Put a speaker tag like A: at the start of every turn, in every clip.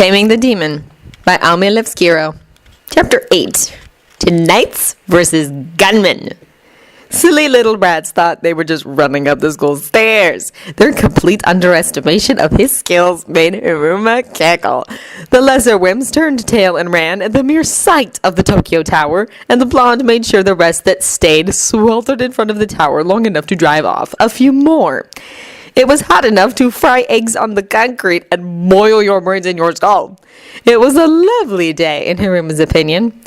A: Taming the Demon by Almi Levskiro. Chapter 8. Tonight's versus Gunmen. Silly little rats thought they were just running up the school stairs. Their complete underestimation of his skills made Hiruma cackle. The lesser whims turned tail and ran at the mere sight of the Tokyo Tower, and the blonde made sure the rest that stayed sweltered in front of the tower long enough to drive off a few more. It was hot enough to fry eggs on the concrete and boil your brains in your skull. It was a lovely day, in Hiruma's opinion.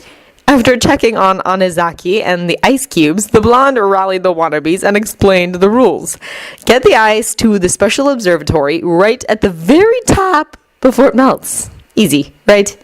A: After checking on Onizaki and the ice cubes, the blonde rallied the wannabes and explained the rules. Get the ice to the special observatory right at the very top before it melts. Easy, right?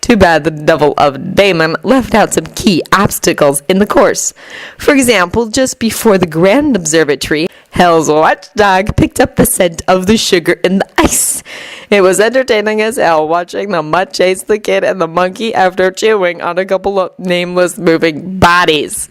A: Too bad the Devil of Damon left out some key obstacles in the course. For example, just before the Grand Observatory, Hell's watchdog picked up the scent of the sugar in the ice. It was entertaining as hell watching the mutt chase the kid and the monkey after chewing on a couple of nameless moving bodies.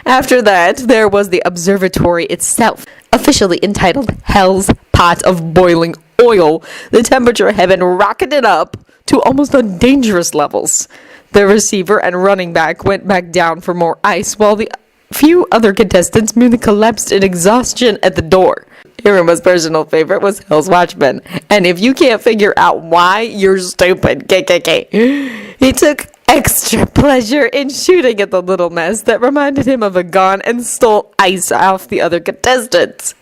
A: After that, there was the observatory itself, officially entitled Hell's Pot of Boiling Oil. The temperature had been rocketed up to almost dangerous levels. The receiver and running back went back down for more ice, while the few other contestants merely collapsed in exhaustion at the door. Hiruma's personal favorite was Hell's Watchman, and if you can't figure out why, you're stupid. KKK. He took extra pleasure in shooting at the little mess that reminded him of a gun and stole ice off the other contestants.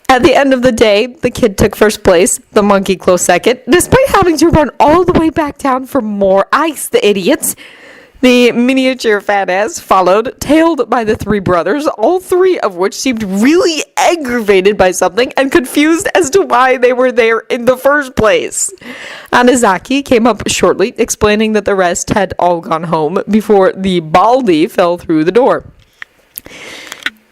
A: At the end of the day, the kid took first place, the monkey close second, despite having to run all the way back down for more ice, the idiots. The miniature fat ass followed, tailed by the three brothers, all three of which seemed really aggravated by something and confused as to why they were there in the first place. Onizaki came up shortly, explaining that the rest had all gone home before the baldy fell through the door.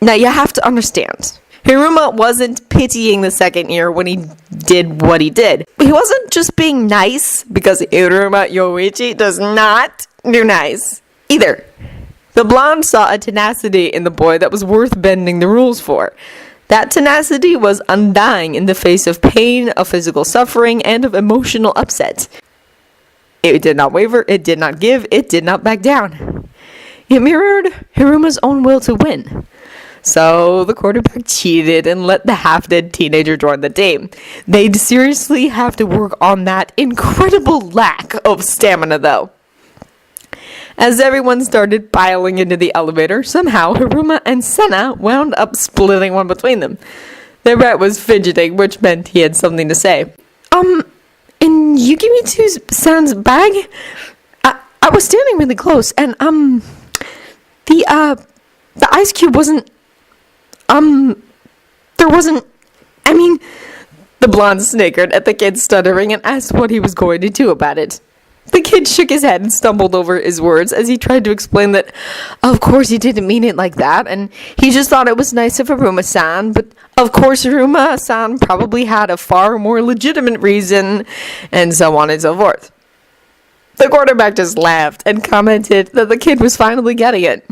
A: Now you have to understand, Hiruma wasn't pitying the second year when he did what he did. He wasn't just being nice, because Hiruma Yoichi does not do nice either. The blonde saw a tenacity in the boy that was worth bending the rules for. That tenacity was undying in the face of pain, of physical suffering, and of emotional upset. It did not waver, it did not give, it did not back down. It mirrored Hiruma's own will to win. So the quarterback cheated and let the half-dead teenager join the team. They'd seriously have to work on that incredible lack of stamina, though. As everyone started piling into the elevator, somehow Hiruma and Sena wound up splitting one between them. The rat was fidgeting, which meant he had something to say. In Yukimi-2's bag? I was standing really close, and, the ice cube wasn't, there wasn't, the blonde snickered at the kid stuttering and asked what he was going to do about it. The kid shook his head and stumbled over his words as he tried to explain that, of course, he didn't mean it like that, and he just thought it was nice of Hiruma-san, but of course Hiruma-san probably had a far more legitimate reason, and so on and so forth. The quarterback just laughed and commented that the kid was finally getting it.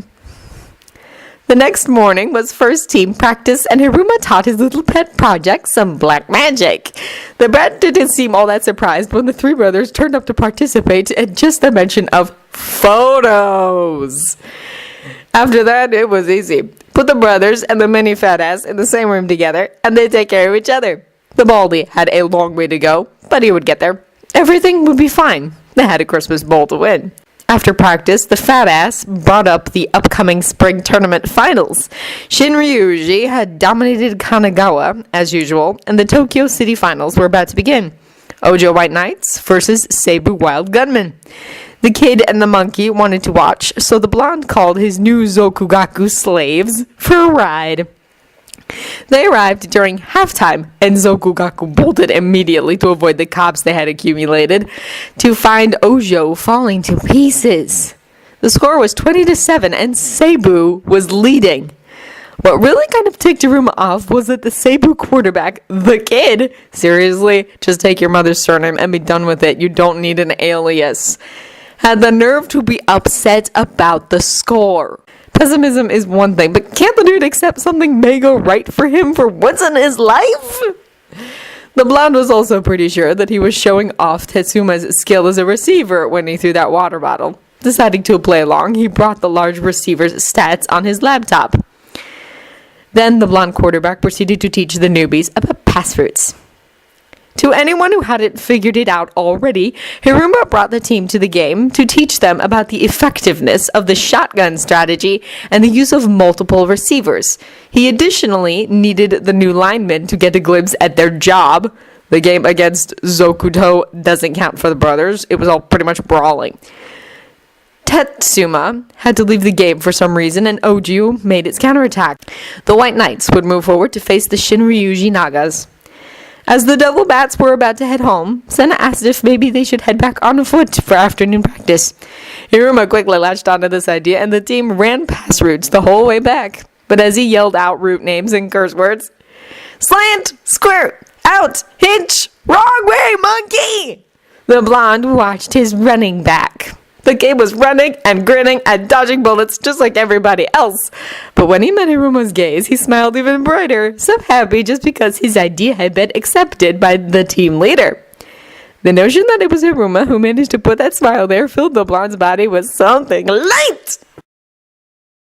A: The next morning was first team practice, and Hiruma taught his little pet project some black magic. The brat didn't seem all that surprised when the three brothers turned up to participate at just the mention of photos. After that, it was easy. Put the brothers and the mini fat ass in the same room together, and they'd take care of each other. The baldy had a long way to go, but he would get there. Everything would be fine. They had a Christmas bowl to win. After practice, the fat ass brought up the upcoming spring tournament finals. Shinryuji had dominated Kanagawa, as usual, and the Tokyo City finals were about to begin. Ojo White Knights versus Seibu Wild Gunmen. The kid and the monkey wanted to watch, so the blonde called his new Zokugaku slaves for a ride. They arrived during halftime, and Zokugaku bolted immediately to avoid the cops they had accumulated, to find Ojo falling to pieces. The score was 20-7, and Seibu was leading. What really kind of ticked Hiruma off was that the Seibu quarterback, the kid, seriously, just take your mother's surname and be done with it, you don't need an alias, had the nerve to be upset about the score. Pessimism is one thing, but can't the dude accept something may go right for him for once in his life? The blonde was also pretty sure that he was showing off Tetsuma's skill as a receiver when he threw that water bottle. Deciding to play along, he brought the large receiver's stats on his laptop. Then the blonde quarterback proceeded to teach the newbies about pass routes. To anyone who hadn't figured it out already, Hiruma brought the team to the game to teach them about the effectiveness of the shotgun strategy and the use of multiple receivers. He additionally needed the new linemen to get a glimpse at their job. The game against Zokuto doesn't count for the brothers. It was all pretty much brawling. Tetsuma had to leave the game for some reason, and Oju made its counterattack. The White Knights would move forward to face the Shinryuji Nagas. As the Devil Bats were about to head home, Sena asked if maybe they should head back on foot for afternoon practice. Hiruma quickly latched onto this idea, and the team ran pass routes the whole way back. But as he yelled out route names and curse words, "Slant! Square! Out! Hinch! Wrong way, monkey!" the blonde watched his running back. The game was running and grinning and dodging bullets just like everybody else. But when he met Hiruma's gaze, he smiled even brighter, so happy just because his idea had been accepted by the team leader. The notion that it was Hiruma who managed to put that smile there filled the blonde's body with something light.